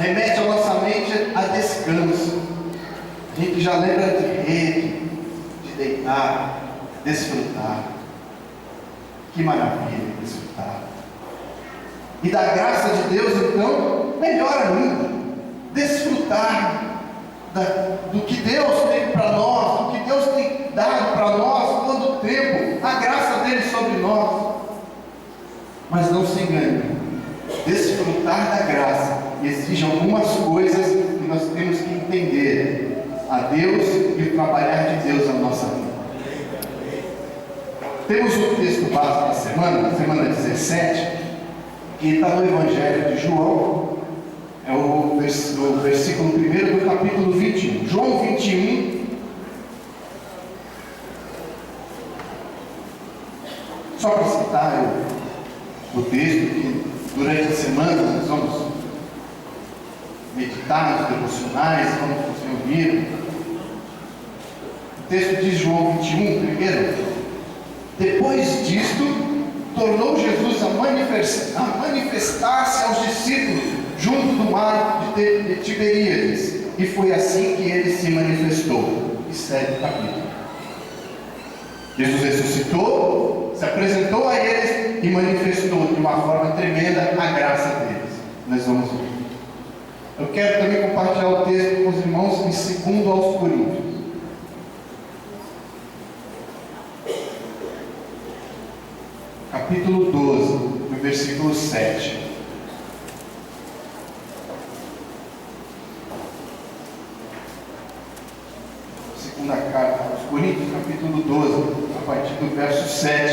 remete a nossa mente a descanso. A gente já lembra de rede, de deitar, desfrutar. Que maravilha desfrutar. E da graça de Deus, então, melhor ainda, desfrutar do que Deus tem para nós, do que Deus tem dado para nós todo o tempo, a graça dele sobre nós. Mas não se engane, desfrutar da graça exige algumas coisas que nós temos que entender a Deus e o trabalhar de Deus na nossa vida. Temos o texto básico da semana 17, que está no Evangelho de João, é o versículo 1 do capítulo 21. João 21, só para citar o texto, que durante a semana nós vamos meditar nos devocionais, vamos nos reunir. O texto diz, João 21, primeiro: depois disto, tornou Jesus a manifestar-se aos discípulos junto do mar de Tiberíades, e foi assim que ele se manifestou. E segue o capítulo. Jesus ressuscitou, se apresentou a eles e manifestou de uma forma tremenda a graça deles. Nós vamos ver. Eu quero também compartilhar o texto com os irmãos em 2 aos Coríntios. Capítulo 12, no versículo 7. Segunda carta aos Coríntios, capítulo 12, a partir do verso 7.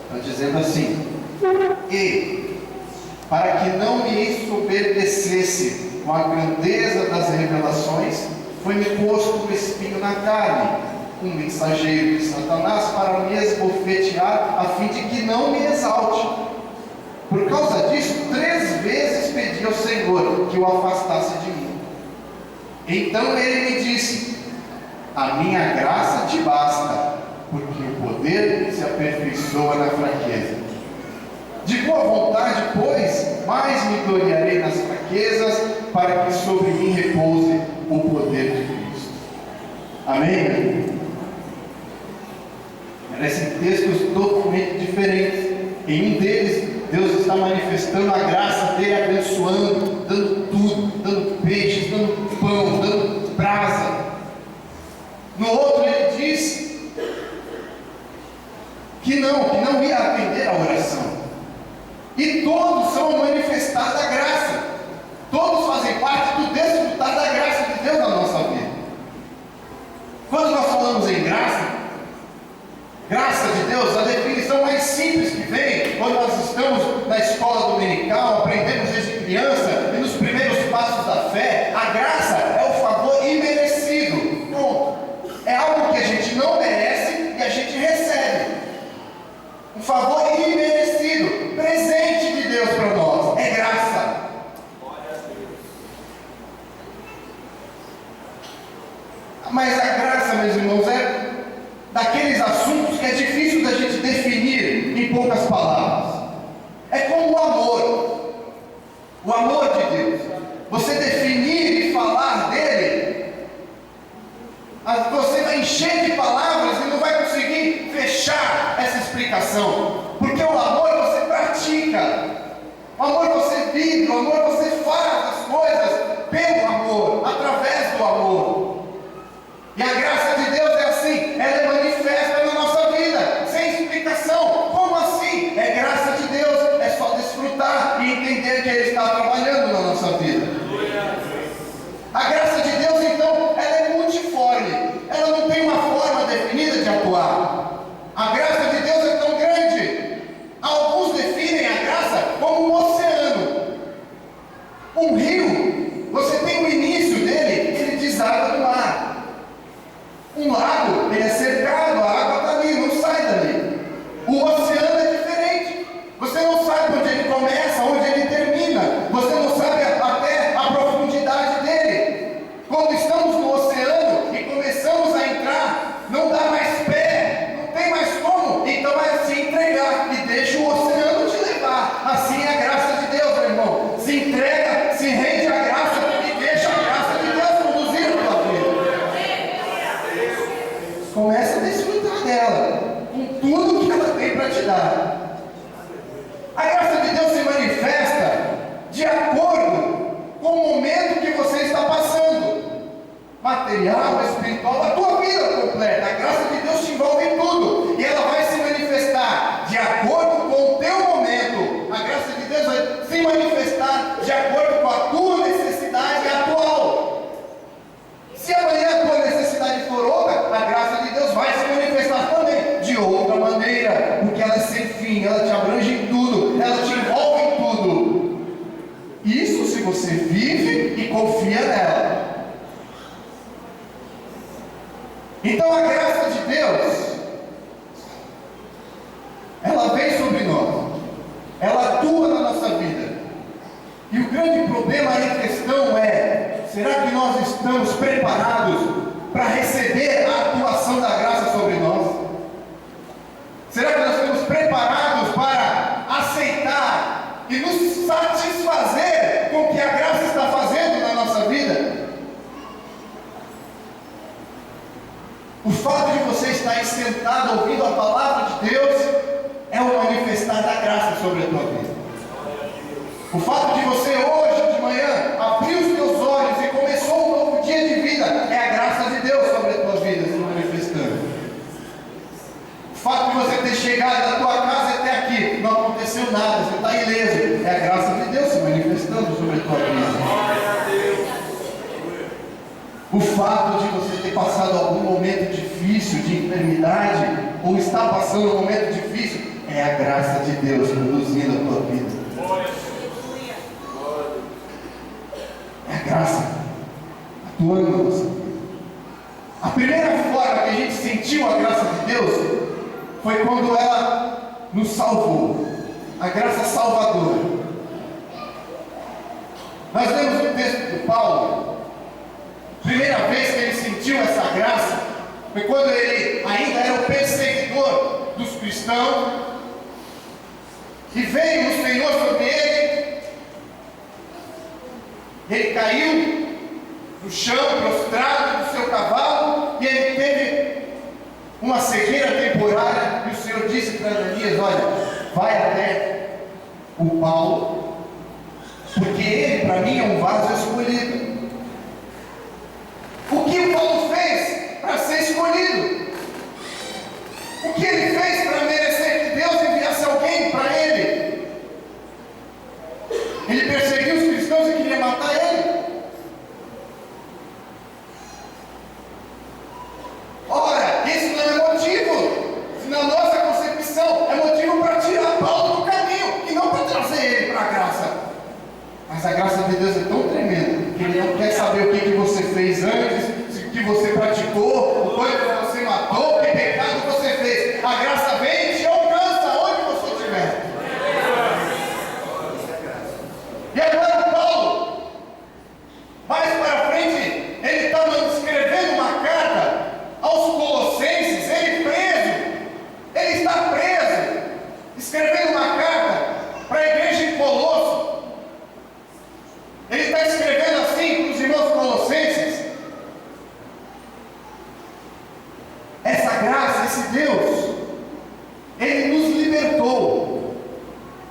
Está dizendo assim: e, para que não me ensoberbecesse com a grandeza das revelações, foi-me posto um espinho na carne, um mensageiro de Satanás, para me esbofetear, a fim de que não me exalte. Por causa disso, 3 vezes pedi ao Senhor que o afastasse de mim. Então ele me disse: a minha graça te basta, porque o poder se aperfeiçoa na fraqueza. De boa vontade, pois, mais me gloriarei nas fraquezas, para que sobre mim repouse o poder de Cristo. Amém? Parecem textos totalmente diferentes. Em um deles, Deus está manifestando a graça dele, abençoando, dando tudo, dando peixes, dando pão, dando brasa. No outro, ele diz que não ia atender a oração. E todos são manifestados da graça. Todos fazem parte do desfrutar da graça de Deus na nossa vida. Quando nós falamos em graça de Deus, a definição mais simples que vem, quando nós estamos na escola dominical, aprendemos desde criança, e nos primeiros passos da fé, a graça é o favor imerecido. Pronto. É algo que a gente não merece e a gente recebe. Um favor imerecido, presente de Deus para nós, é graça. Mas a graça, meus irmãos, é daqueles assuntos que é difícil da gente definir em poucas palavras. É como o amor de Deus. Você definir e falar dele, você vai encher de palavras e não vai conseguir fechar essa explicação, porque o amor você pratica, o amor você vive, o amor você faz as coisas pelo amor, através do amor. E a graça de Deus é assim, ela é manifesta na nossa vida, sem explicação. Como assim? É graça de Deus, é só desfrutar e entender que Ele está trabalhando na nossa vida. A graça de Deus, então, ela é multiforme, ela não tem uma forma definida de atuar. A graça de Deus é tão grande, alguns definem a graça como um oceano. Um rio, você tem o início dele, ele deságua no mar. Um lago, ele é cercado, a água está ali, não sai dali. O oceano é diferente. Você não sabe onde ele começa, onde ele termina. Você não sabe até a profundidade dele. Quando estamos no oceano e começamos a entrar, não dá mais pé, não tem mais como. Então é se entregar e deixa o oceano te levar. Assim é a graça de Deus, meu irmão. Se entrega Isso se você vive e confia nela. Então a graça de Deus, ela vem sobre nós, ela atua na nossa vida. E o grande problema em questão é: será que nós estamos preparados para receber a atuação da graça sobre nós? Será que nós estamos preparados para aceitar e nos satisfazer com o que a graça está fazendo na nossa vida? O fato de você estar aí sentado ouvindo a palavra de Deus é o manifestar da graça sobre a tua vida. O fato de você hoje de manhã abrir os teus olhos e começou um novo dia de vida é a graça de Deus sobre a tua vida se manifestando. O fato de você ter chegado da tua casa até aqui, não aconteceu nada, você está ileso, é a graça de Deus se manifestando sobre a tua vida. O fato de você ter passado algum momento difícil de enfermidade, ou está passando um momento difícil, é a graça de Deus conduzindo a tua vida. É a graça atuando na nossa vida. A primeira forma que a gente sentiu a graça de Deus foi quando ela nos salvou, a graça salvadora. Nós lemos o texto de Paulo. Primeira vez que ele sentiu essa graça foi quando ele ainda era o perseguidor dos cristãos, e veio o Senhor sobre ele. Ele caiu no chão, prostrado do seu cavalo, e ele teve uma cegueira temporária. E o Senhor disse para Ananias: olha, vai até o Paulo, porque ele para mim é um vaso escolhido. O que o Paulo fez para ser escolhido? O que ele fez para merecer que Deus enviasse alguém para ele? Ele perseguiu os cristãos e queria matar ele. Ora, isso não é motivo, na nossa concepção, é motivo para tirar Paulo do caminho e não para trazer ele para a graça. Mas a graça de Deus é tão tremenda que Ele não quer saber o que você fez antes, o que você praticou, o quanto você matou, que pecado você fez. A graça vem e te alcança onde você estiver. E agora Paulo, mais para frente, ele estava escrevendo uma carta aos Colossenses, ele está preso, escrevendo uma carta para a igreja em Colosso. Ele está escrevendo assim para os irmãos colossenses. Essa graça, esse Deus, Ele nos libertou,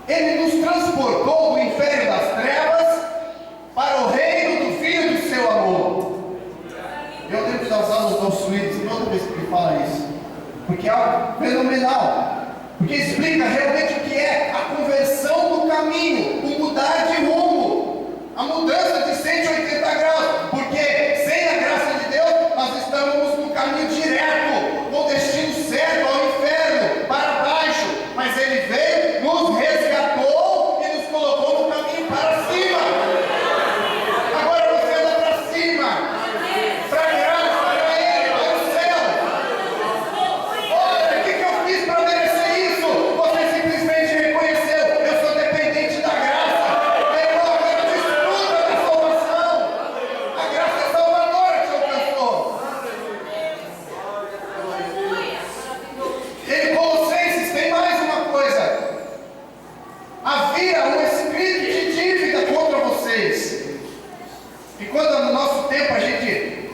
Ele nos transportou do inferno das trevas para o reino do Filho do seu amor. Eu devo usar os nossos livros toda vez que ele fala isso, porque é algo fenomenal, porque explica realmente o que é a conversão do caminho, o mudar de rumo, a mudança de 180 graus, porque sem a graça de Deus nós estamos no caminho direto, com destino certo ao inferno, para baixo, mas Ele veio, nos resgatou e nos colocou no caminho para cima. Agora você anda para cima, para a graça, para Ele, para o céu. Olha, o que eu fiz para merecer isso? Você simplesmente reconheceu: eu sou dependente da graça. Agora desfruta da salvação. A graça salvadora te alcançou. Em Colossenses tem mais uma coisa: havia um escrito de dívida contra vocês. E quando no nosso tempo a gente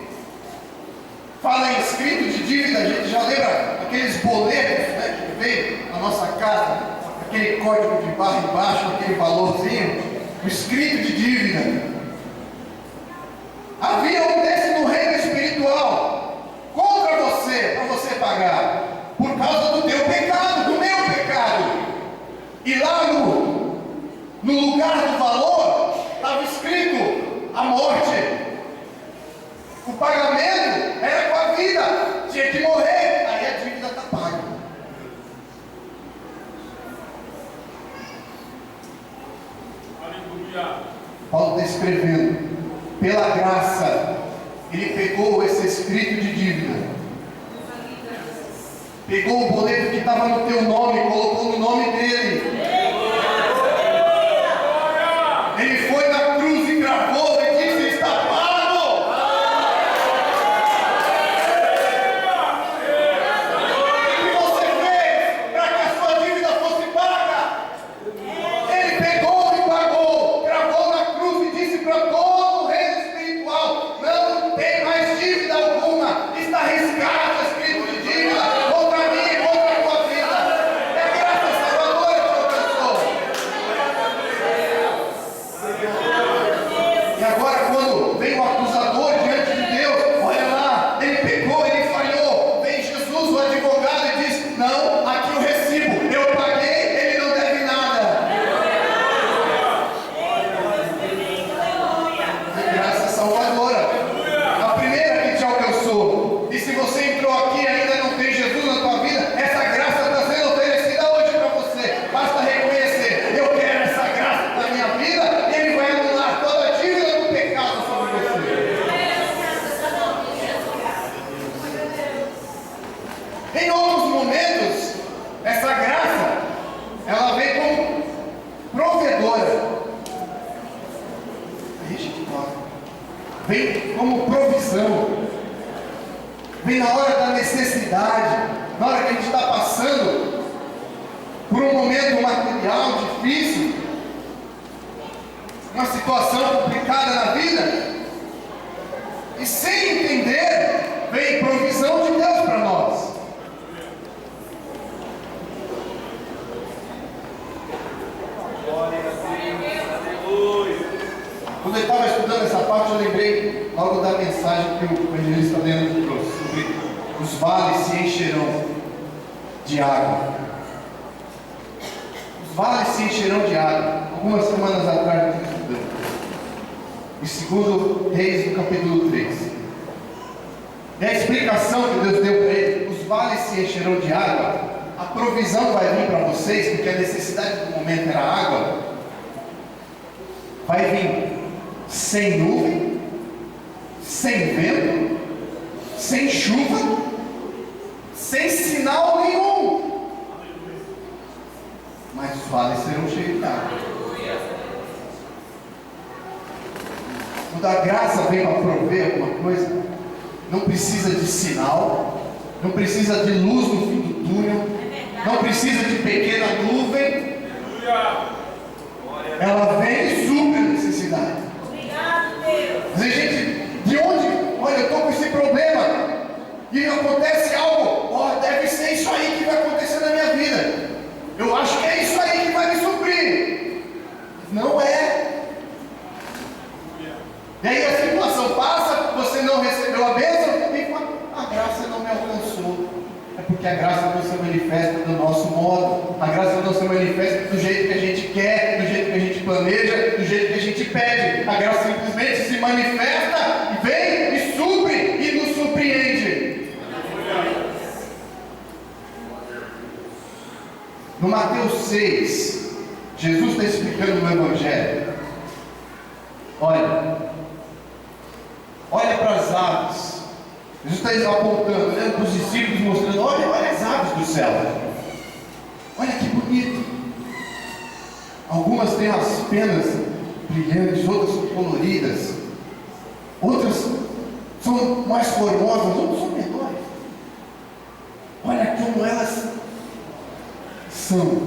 fala em escrito de dívida, a gente já lembra aqueles boletos, né, que veio na nossa casa, aquele código de barra embaixo, aquele valorzinho, o escrito de dívida. Havia um desse no reino espiritual contra você, para você pagar, por causa do teu pecado, do meu pecado. E lá no lugar do valor estava escrito a morte. O pagamento era com a vida, tinha que morrer, aí a dívida está paga. Aleluia. Paulo está escrevendo, pela graça, ele pegou esse escrito de dívida, pegou o boleto que estava no teu nome, colocou no nome dele. Ele foi na cruz e gravou e disse: está pago. O que você fez para que a sua dívida fosse paga? Ele pegou e pagou, gravou na cruz e disse para todo o reino espiritual: não tem mais dívida alguma, está arriscado escrito de dívida contra mim e contra a tua vida. É a graça salvadora que alcançou. E agora, quando vem o acusador diante de Deus, olha lá, ele pecou, ele falhou. Vem Jesus, o advogado, e diz: não, aqui o recibo, eu paguei, ele não deve nada. É graça salvadora, a primeira que te alcançou. E se você entrou aqui e ainda não tem Jesus na tua vida, essa graça está sendo oferecida hoje para você. Basta reconhecer: eu quero essa graça na minha vida, e ele vai anular toda a dívida do pecado sobre você. Em outros momentos, essa graça, ela vem como provedora. Aí, gente, vem como provisão. Vem na hora da necessidade, na hora que a gente está passando por um momento material difícil, uma situação complicada na vida, e sem entender, vem provisão de Deus para nós. Quando eu estava estudando essa parte, eu lembrei logo da mensagem que o evangelista Leandro trouxe sobre os vales se encherão de água. Os vales se encherão de água. Algumas semanas atrás nós estudamos. E segundo Reis, no capítulo 3. E a explicação que Deus deu para ele: os vales se encherão de água. A provisão vai vir para vocês, porque a necessidade do momento era água. Vai vir sem nuvem, sem vento, sem chuva, sem sinal nenhum. Mas os vales serão cheios de água. Quando a graça vem para prover alguma coisa, não precisa de sinal, não precisa de luz no fim do túnel, não precisa de pequena nuvem. Ela vem e supre a necessidade. Mas a gente, de onde? Olha, eu estou com esse problema e acontece algo. Deve ser isso aí que vai acontecer na minha vida. Eu acho que é isso aí que vai me suprir. Não é. E aí a situação passa, você não recebeu a bênção e a graça não me alcançou. É porque a graça não se manifesta do nosso modo. A graça não se manifesta do jeito que a gente quer, do jeito que a gente planeja, do jeito que a gente pede. A graça simplesmente se manifesta e vem e supre e nos surpreende. No Mateus 6, Jesus está explicando no Evangelho. Olha para as aves. Jesus está apontando, olhando para os discípulos, mostrando: olha as aves do céu. Olha que bonito. Algumas têm as penas brilhantes, outras são coloridas, outras são mais formosas, outras são menores. Olha como elas são.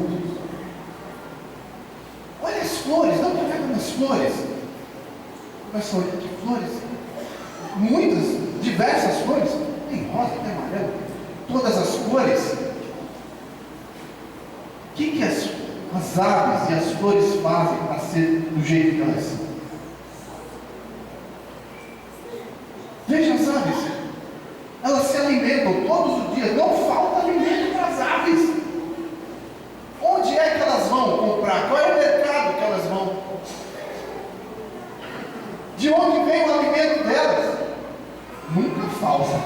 Olha as flores, dá para ver nas flores. Mas olha que flores, muitas, diversas flores, tem rosa, tem amarelo, todas as cores. O que as aves e as flores fazem para ser do jeito que elas são? Veja as aves, elas se alimentam todos os dias, não falta alimento para as aves. Onde é que elas vão comprar? Qual é o mercado que elas vão? De onde vem o alimento delas? Nunca falta.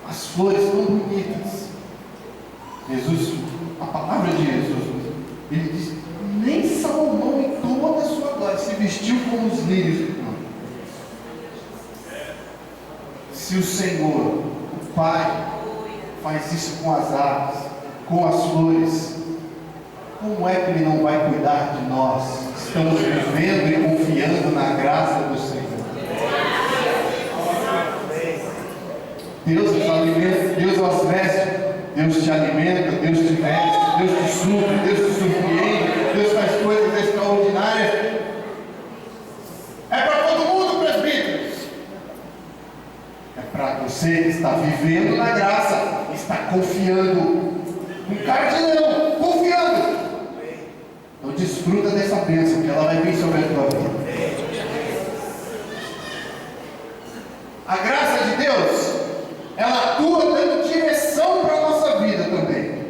As flores tão bonitas. Jesus, a palavra de Jesus, ele diz: nem Salomão em vestiu como os lírios do campo. Se o Senhor, o Pai, faz isso com as aves, com as flores, como é que Ele não vai cuidar de nós? Estamos vivendo e confiando na graça do Senhor. Deus os alimenta, Deus os veste, Deus te alimenta, Deus te veste, Deus te supre, Deus te surpreende, Deus faz coisas extraordinárias. É para todo mundo, presbíteros. É para você que está vivendo na graça, está confiando, com cara de leão, confiando. Então desfruta dessa bênção, que ela vai vir sobre a tua vida. A graça de Deus, ela atua dando direção para a nossa vida também.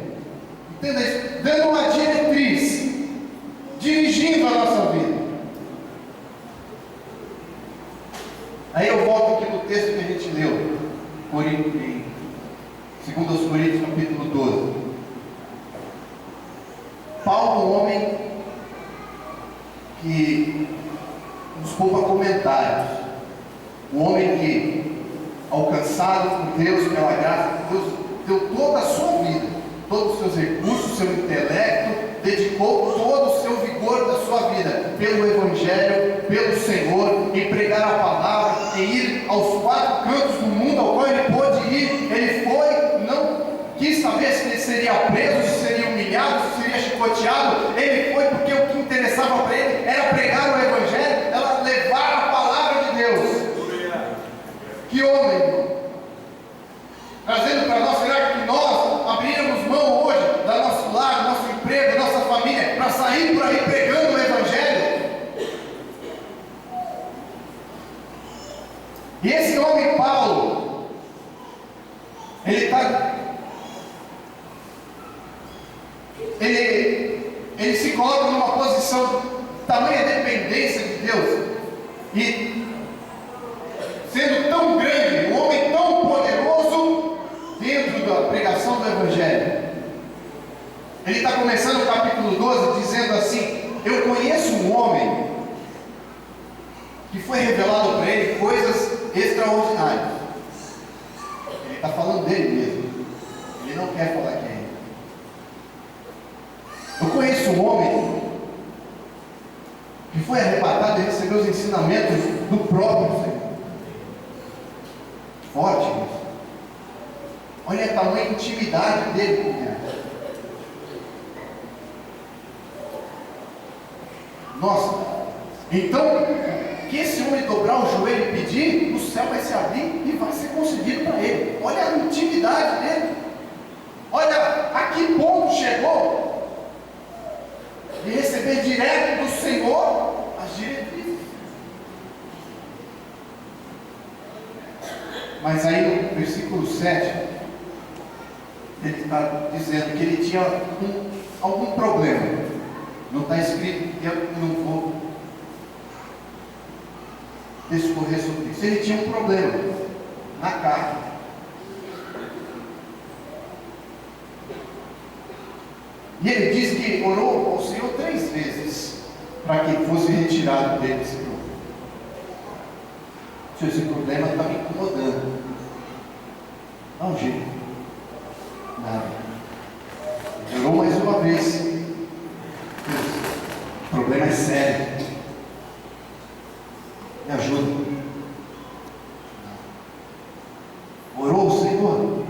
Entenda isso? Dando uma diretriz, dirigindo a nossa vida. Aí eu volto aqui no texto que a gente leu, em 2 Coríntios capítulo 12. Paulo, um homem que nos poupa comentários, um homem que, alcançado por Deus, pela graça de Deus, deu toda a sua vida, todos os seus recursos, seu intelecto, dedicou todo o seu vigor da sua vida pelo Evangelho, pelo Senhor, em pregar a palavra, em ir aos 4 cantos do mundo ao qual ele pôde ir. Ele foi, não quis saber se ele seria preso, se seria humilhado, se seria chicoteado. Ele foi porque o que interessava para ele era pregar o Evangelho, era levar a palavra de Deus. Que homem! Trazendo para nós, será que nós abriríamos mão hoje do nosso lar, do nosso emprego, da nossa família, para sair por aí pregando o Evangelho? E esse homem Paulo, ele se coloca numa posição de tamanha dependência de Deus, e sendo tão grande, um homem tão poderoso dentro da pregação do Evangelho. Ele está começando o capítulo 12 dizendo assim: eu conheço um homem que foi revelado para ele coisas extraordinárias. Ele está falando dele mesmo, ele não quer falar quem é. Eu conheço um homem que foi arrebatado e recebeu os ensinamentos do próprio Senhor. Forte isso. Olha a tamanha intimidade dele com Deus. Nossa, então, que esse homem dobrar o joelho e pedir, o céu vai se abrir e vai ser concedido para ele. Olha a intimidade dele. Olha a que ponto chegou de receber direto do Senhor as diretrizes. Mas aí no versículo 7, ele está dizendo que ele tinha algum problema. Não está escrito, eu não vou discorrer sobre isso. Ele tinha um problema na carne. E ele diz que orou ao Senhor 3 vezes para que fosse retirado dele esse problema. Se esse problema está me incomodando, dá um jeito. Nada. Orou mais uma vez. O problema é sério. Me ajuda. Orou o Senhor.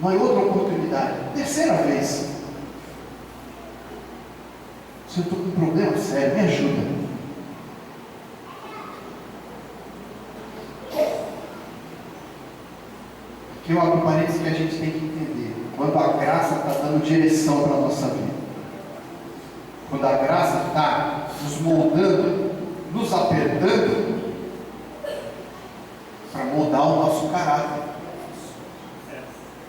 Não é outra oportunidade. 3ª vez. Se eu estou com um problema sério, me ajuda. Aqui é uma parênteses que a gente tem que entender. Quando a graça está dando direção para a nossa vida. Quando a graça está nos moldando, nos apertando, para moldar o nosso caráter.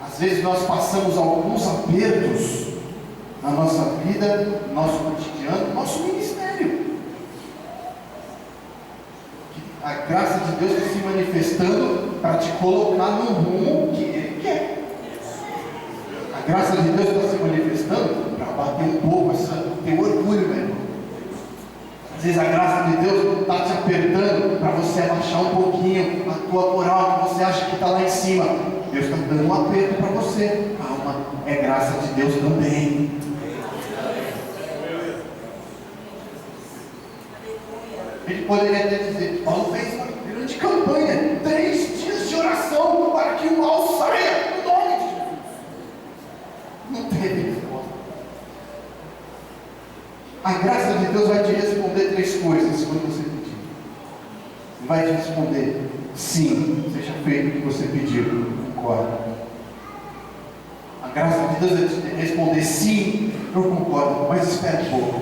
Às vezes nós passamos alguns apertos na nossa vida, no nosso cotidiano, no nosso ministério. A graça de Deus está se manifestando para te colocar no rumo que Ele quer. A graça de Deus está se manifestando para bater um pouco esse teu orgulho, meu irmão. Às vezes a graça de Deus está te apertando para você abaixar um pouquinho a tua moral, que você acha que está lá em cima. Deus está dando um aperto para você. Calma, é graça de Deus também. Ele poderia até dizer: Paulo fez uma grande campanha, 3 dias de oração para que o mal saia no nome de Jesus. Não teve resposta. A graça de Deus vai te responder 3 coisas quando você pedir. Vai te responder: sim, seja feito o que você pediu. Concordo. A graça de Deus vai te responder: sim, eu concordo, mas espera um pouco.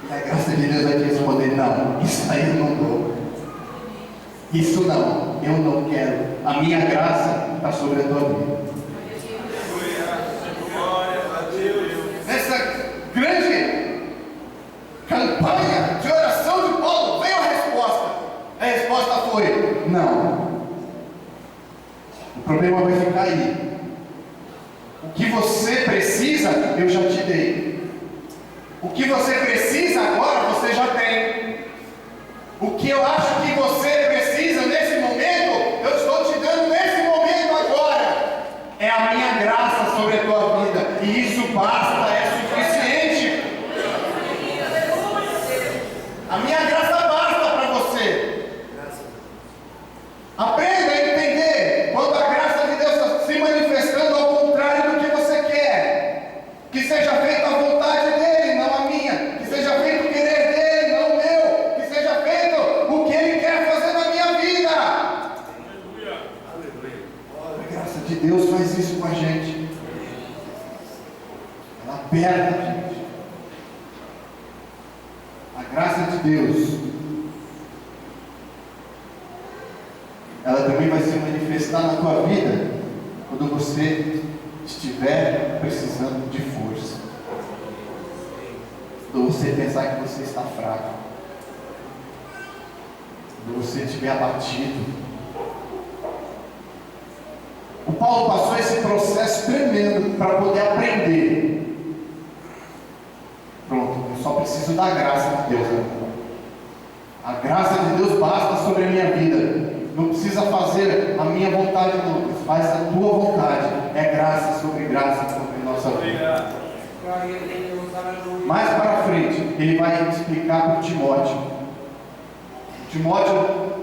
E a graça de Deus vai te responder: não, isso aí eu não dou. Isso não, eu não quero. A minha graça está sobre a tua vida. Nessa grande campanha de oração de Paulo, veio a resposta. A resposta foi: não. O problema vai ficar aí. O que você precisa, eu já te dei. O que você precisa agora, você já tem. O que eu acho que você precisa nesse momento, eu estou te dando nesse momento agora. É a minha graça sobre a tua vida. E isso basta, é suficiente. A minha graça basta para você. Aprenda a entender quando a graça de Deus está se manifestando ao contrário do que você quer. Que seja feita a vontade dele, não a minha. Que seja feito o querer dele, não o meu. Que seja feito o que ele quer fazer na minha vida. Aleluia. A graça de Deus faz isso com a gente. Ela aperta a gente. A graça de Deus, ela também vai se manifestar na tua vida quando você estiver precisando de força. Quando você pensar que você está fraco. Quando você estiver abatido. O Paulo passou esse processo tremendo para poder aprender. Pronto, eu só preciso da graça de Deus. A graça de Deus basta sobre a minha vida. Não precisa fazer a minha vontade, não. Faz a tua vontade. É graça sobre nossa vida. Mais para frente, ele vai explicar para o Timóteo. Timóteo,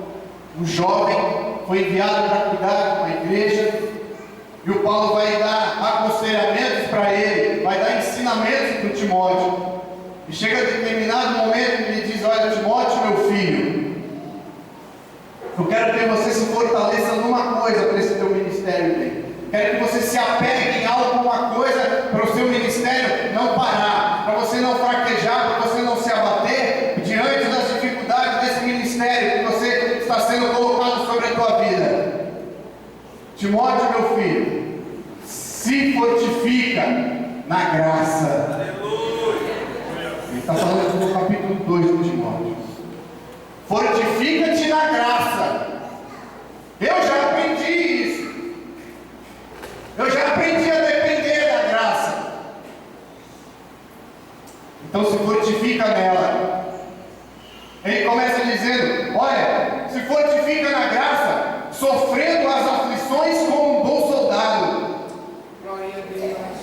um jovem, foi enviado para cuidar de uma igreja. E o Paulo vai dar aconselhamentos para ele, vai dar ensinamentos para o Timóteo. E chega a determinado momento e ele diz: olha, Timóteo, meu filho, eu quero que você se fortaleça numa coisa para esse teu ministério bem. Quero que você se apegue em alguma coisa para o seu ministério não parar, para você não fraquejar, para você não se abater diante das dificuldades desse ministério que você está sendo colocado sobre a tua vida. Timóteo, meu filho, se fortifica na graça. Aleluia. Ele está falando no capítulo 2 de Timóteo. Fortifica-te na graça. Eu já aprendi isso. Eu já aprendi a depender da graça. Então se fortifica nela. Ele começa dizendo: olha, se fortifica na graça, sofrendo as aflições como um bom soldado. Glória a Deus.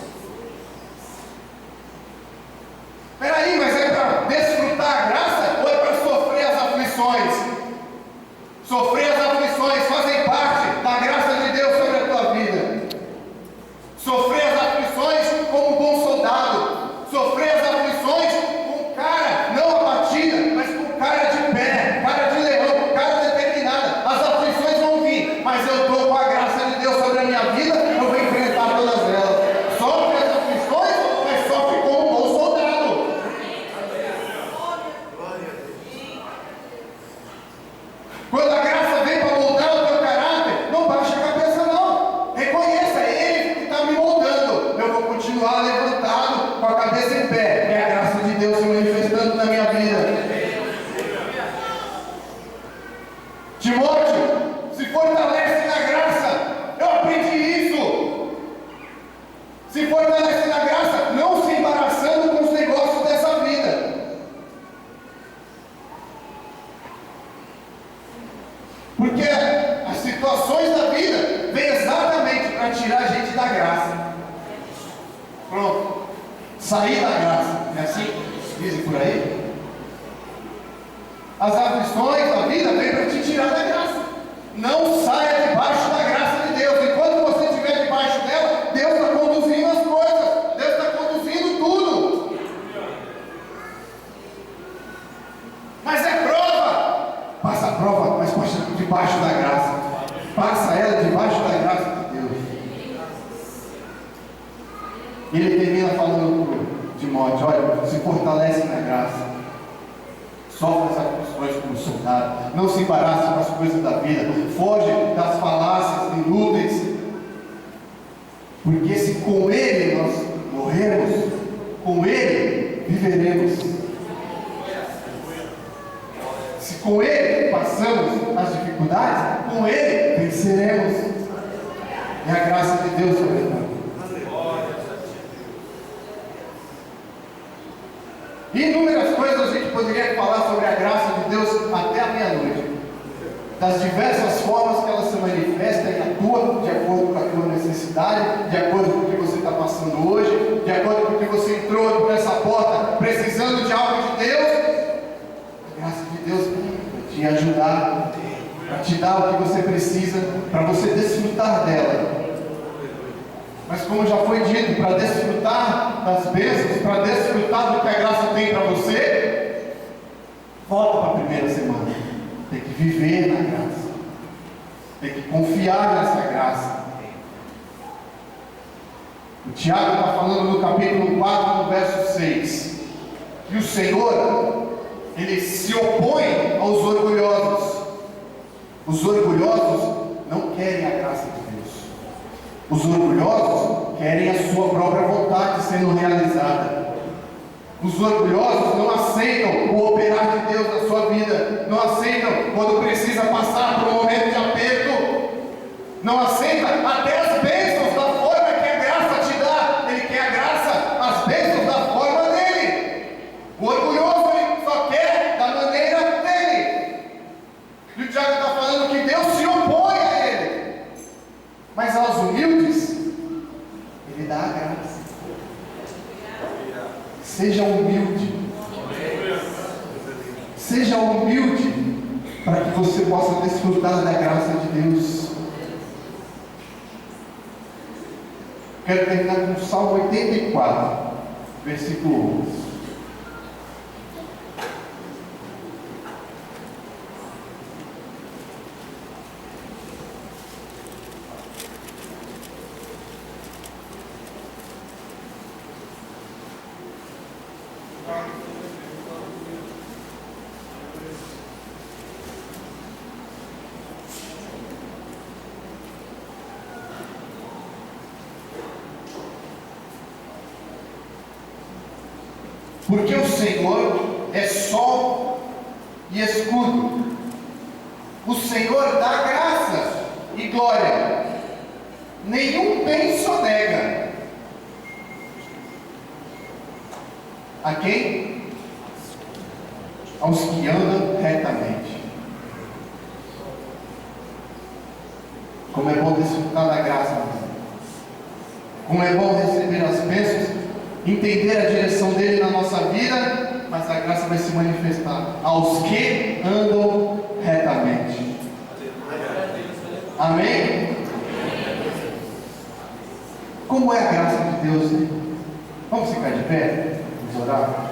Peraí, mas é para desfrutar a graça ou é para sofrer as aflições? Sofrer as aflições fazem parte da graça de Deus sobre a tua vida. Sofrer as aflições como um bom soldado. Sofrer as aflições com cara não abatida, mas com cara de pé, cara de leão, cara determinada. As aflições vão vir, mas eu estou com a graça de Deus Porque as situações da vida vêm exatamente para tirar a gente da graça. Pronto. Sair da graça. É assim que dizem por aí? As aflições da vida vêm para te tirar da graça. Não saia debaixo da graça de Deus. Enquanto você estiver debaixo dela, Deus está conduzindo as coisas. Deus está conduzindo tudo. Mas é prova. Passa a prova, mas passa debaixo da graça. Passa ela debaixo da graça de Deus. E ele termina falando para Timóteo: olha, se fortalece na graça. Sofre as aflições como soldado. Não se embarace com as coisas da vida. Foge das falácias inúteis. Porque se com Ele nós morrermos, com Ele viveremos. Se com Ele passamos as dificuldades, com Ele venceremos. É a graça de Deus sobre nós. Inúmeras coisas a gente poderia falar sobre a graça de Deus até a meia-noite. Das diversas formas que ela se manifesta e atua, de acordo com a tua necessidade, de acordo com o que você está passando hoje, de acordo com o que você entrou por essa porta precisando de algo de Deus. A graça de Deus para te ajudar, para te dar o que você precisa, para você desfrutar dela. Mas como já foi dito, para desfrutar das bênçãos, para desfrutar do que a graça tem para você, volta para a primeira semana. Tem que viver na graça. Tem que confiar nessa graça. O Tiago está falando no capítulo 4, no verso 6. Que o Senhor, Ele se opõe aos orgulhosos. Os orgulhosos não querem a graça de Deus. Os orgulhosos querem a sua própria vontade sendo realizada. Os orgulhosos não aceitam o operar de Deus na sua vida. Não aceitam quando precisa passar por um momento de aperto. Não aceita até as bênçãos da forma que a graça te dá. Ele quer a graça, as bênçãos da forma dele. O orgulhoso ele só quer da maneira dele. E o Tiago está falando que Deus se opõe a ele. Mas aos humildes, Ele dá a graça. Seja humilde. Seja humilde, para que você possa desfrutar da graça de Deus. Quero terminar com o Salmo 84, versículo 11. Porque o Senhor é sol e escudo. O Senhor dá graça e glória. Nenhum bem sonega. A quem? Aos que andam retamente. Como é bom desfrutar da graça, irmão. Como é bom receber as bênçãos, entender a direção dele na nossa vida, mas a graça vai se manifestar aos que andam retamente. Amém? Como é a graça de Deus, né? Vamos ficar de pé? Vamos orar?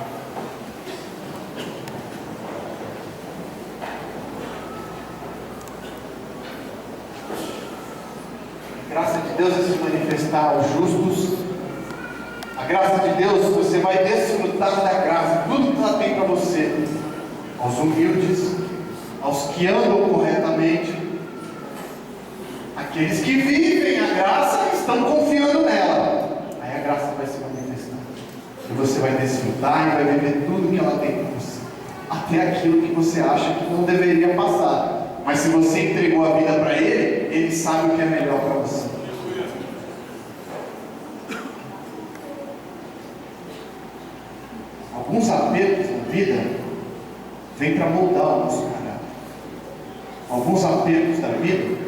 A graça de Deus é se manifestar aos justos. A graça de Deus, você vai desfrutar da graça, tudo que ela tem para você, aos humildes, aos que andam corretamente, aqueles que vivem a graça estão confiando nela. Aí a graça vai se manifestar, e você vai desfrutar e vai viver tudo que ela tem para você, até aquilo que você acha que não deveria passar, mas se você entregou a vida para Ele, Ele sabe o que é melhor para você. Alguns apertos na vida vêm para moldar o nosso caráter. alguns apertos da vida,